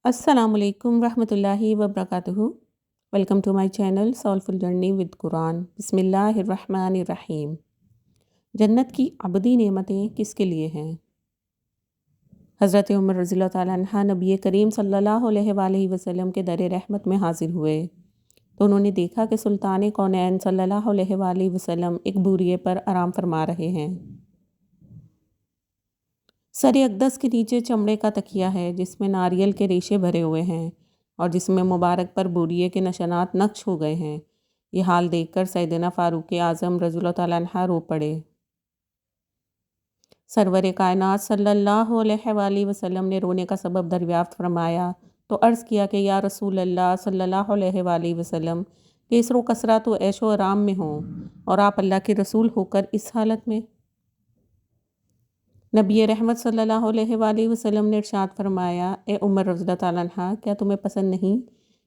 السلام علیکم ورحمۃ اللہ وبرکاتہ۔ Welcome to my channel soulful journey with Quran. بسم اللہ الرحمن الرحیم۔ جنت کی ابدی نعمتیں کس کے لیے ہیں؟ حضرت عمر رضی اللہ تعالیٰ عنہ نبی کریم صلی اللہ علیہ وآلہ وسلم کے در رحمت میں حاضر ہوئے تو انہوں نے دیکھا کہ سلطان کونین صلی اللہ علیہ وآلہ وسلم ایک بوریے پر آرام فرما رہے ہیں۔ سر اقدس کے نیچے چمڑے کا تکیہ ہے جس میں ناریل کے ریشے بھرے ہوئے ہیں اور جس میں مبارک پر بوریے کے نشانات نقش ہو گئے ہیں۔ یہ حال دیکھ کر سیدنا فاروق اعظم رضی اللہ تعالیٰ عنہ رو پڑے۔ سرور کائنات صلی اللہ علیہ وآلہ وسلم نے رونے کا سبب دریافت فرمایا تو عرض کیا کہ یا رسول اللہ صلی اللہ علیہ وآلہ وسلم، کثر و کثرت تو عیش و آرام میں ہوں اور آپ اللہ کے رسول ہو کر اس حالت میں؟ نبی رحمت صلی اللہ علیہ وآلہ وسلم نے ارشاد فرمایا، اے عمر رضی اللہ تعالیٰ عنہ، کیا تمہیں پسند نہیں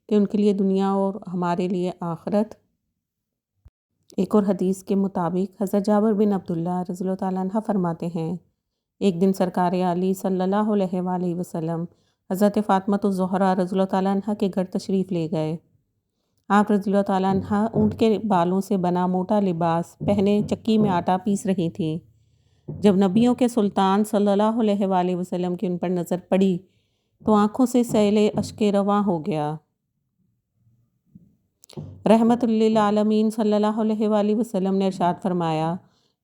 کہ ان کے لیے دنیا اور ہمارے لیے آخرت؟ ایک اور حدیث کے مطابق حضرت جابر بن عبداللہ رضی اللہ تعالیٰ عنہ فرماتے ہیں، ایک دن سرکار عالی صلی اللہ علیہ وآلہ وسلم حضرت فاطمۃ الزہرا رضی اللہ تعالیٰ عنہ کے گھر تشریف لے گئے۔ آپ رضی اللہ تعالیٰ عنہ اونٹ کے بالوں سے بنا موٹا لباس پہنے چکی میں آٹا پیس رہی تھیں۔ جب نبیوں کے سلطان صلی اللہ علیہ وآلہ وسلم کی ان پر نظر پڑی تو آنکھوں سے سیل اشک رواں ہو گیا۔ رحمت للعالمین صلی اللہ علیہ وآلہ وسلم نے ارشاد فرمایا،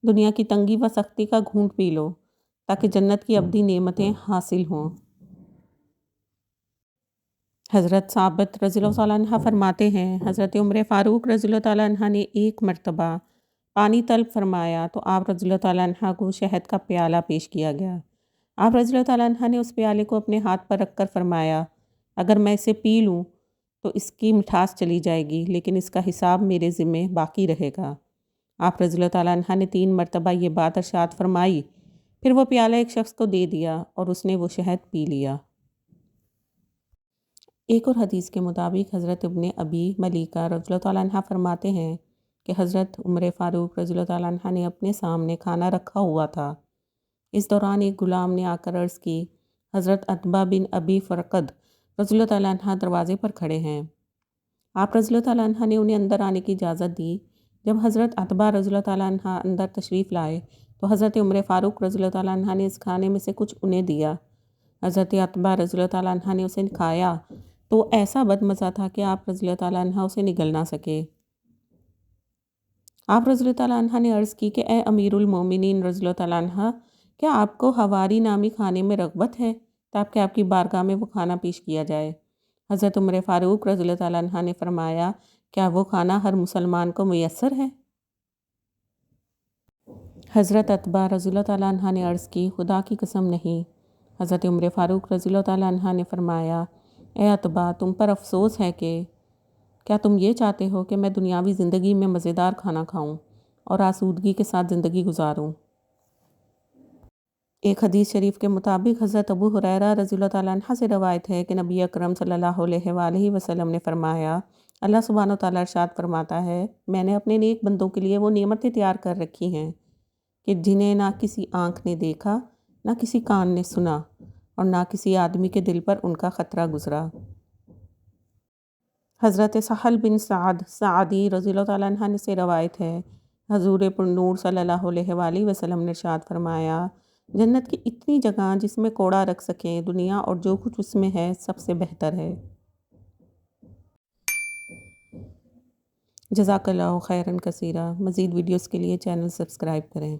دنیا کی تنگی و سختی کا گھونٹ پی لو تاکہ جنت کی ابدی نعمتیں حاصل ہوں۔ حضرت ثابت رضی اللہ تعالیٰ عنہ فرماتے ہیں، حضرت عمر فاروق رضی اللہ تعالیٰ عنہ نے ایک مرتبہ پانی طلب فرمایا تو آپ رضی اللہ تعالیٰ عنہ کو شہد کا پیالہ پیش کیا گیا۔ آپ رضی اللہ تعالیٰ عنہ نے اس پیالے کو اپنے ہاتھ پر رکھ کر فرمایا، اگر میں اسے پی لوں تو اس کی مٹھاس چلی جائے گی لیکن اس کا حساب میرے ذمہ باقی رہے گا۔ آپ رضی اللہ تعالیٰ عنہ نے 3 مرتبہ یہ بات ارشاد فرمائی، پھر وہ پیالہ ایک شخص کو دے دیا اور اس نے وہ شہد پی لیا۔ ایک اور حدیث کے مطابق حضرت ابن ابی ملیکہ رضی اللہ تعالیٰ عنہ فرماتے ہیں کہ حضرت عمر فاروق رضی اللہ تعالیٰ عنہ نے اپنے سامنے کھانا رکھا ہوا تھا۔ اس دوران ایک غلام نے آ کر عرض کی، حضرت عتبہ بن ابی فرقد رضی اللہ تعالیٰ عنہ دروازے پر کھڑے ہیں۔ آپ رضی اللہ تعالیٰ عنہ نے انہیں اندر آنے کی اجازت دی۔ جب حضرت عتبہ رضی اللہ تعالیٰ عنہ اندر تشریف لائے تو حضرت عمر فاروق رضی اللہ تعالیٰ عنہ نے اس کھانے میں سے کچھ انہیں دیا۔ حضرت عتبہ رضی اللہ تعالیٰ عنہ نے اسے کھایا تو ایسا بدمزہ تھا کہ آپ رضی اللہ تعالیٰ عنہ اسے نگل نہ سکے۔ آپ رضی اللہ تعالیٰ عنہ نے عرض کی کہ اے امیر المومنین رضی اللہ تعالیٰ عنہ، کیا آپ کو حواری نامی کھانے میں رغبت ہے تاکہ آپ کی بارگاہ میں وہ کھانا پیش کیا جائے؟ حضرت عمر فاروق رضی اللہ تعالیٰ عنہ نے فرمایا، کیا وہ کھانا ہر مسلمان کو میسر ہے؟ حضرت عتبہ رضی اللہ تعالیٰ عنہ نے عرض کی، خدا کی قسم نہیں۔ حضرت عمر فاروق رضی اللہ تعالیٰ عنہ نے فرمایا، اے عتبہ، تم پر افسوس ہے کہ کیا تم یہ چاہتے ہو کہ میں دنیاوی زندگی میں مزیدار کھانا کھاؤں اور آسودگی کے ساتھ زندگی گزاروں؟ ایک حدیث شریف کے مطابق حضرت ابو ہریرہ رضی اللہ تعالیٰ عنہ سے روایت ہے کہ نبی اکرم صلی اللہ علیہ وآلہ وسلم نے فرمایا، اللہ سبحانہ و تعالیٰ ارشاد فرماتا ہے، میں نے اپنے نیک بندوں کے لیے وہ نعمتیں تیار کر رکھی ہیں کہ جنہیں نہ کسی آنکھ نے دیکھا، نہ کسی کان نے سنا اور نہ کسی آدمی کے دل پر ان کا خطرہ گزرا۔ حضرت سہل بن سعد سعدی رضی اللہ تعالیٰ عنہ سے روایت ہے، حضور پرنور صلی اللہ علیہ وآلہ وسلم نے ارشاد فرمایا، جنت کی اتنی جگہ جس میں کوڑا رکھ سکیں، دنیا اور جو کچھ اس میں ہے سب سے بہتر ہے۔ جزاک اللہ خیراً کثیرا۔ مزید ویڈیوز کے لیے چینل سبسکرائب کریں۔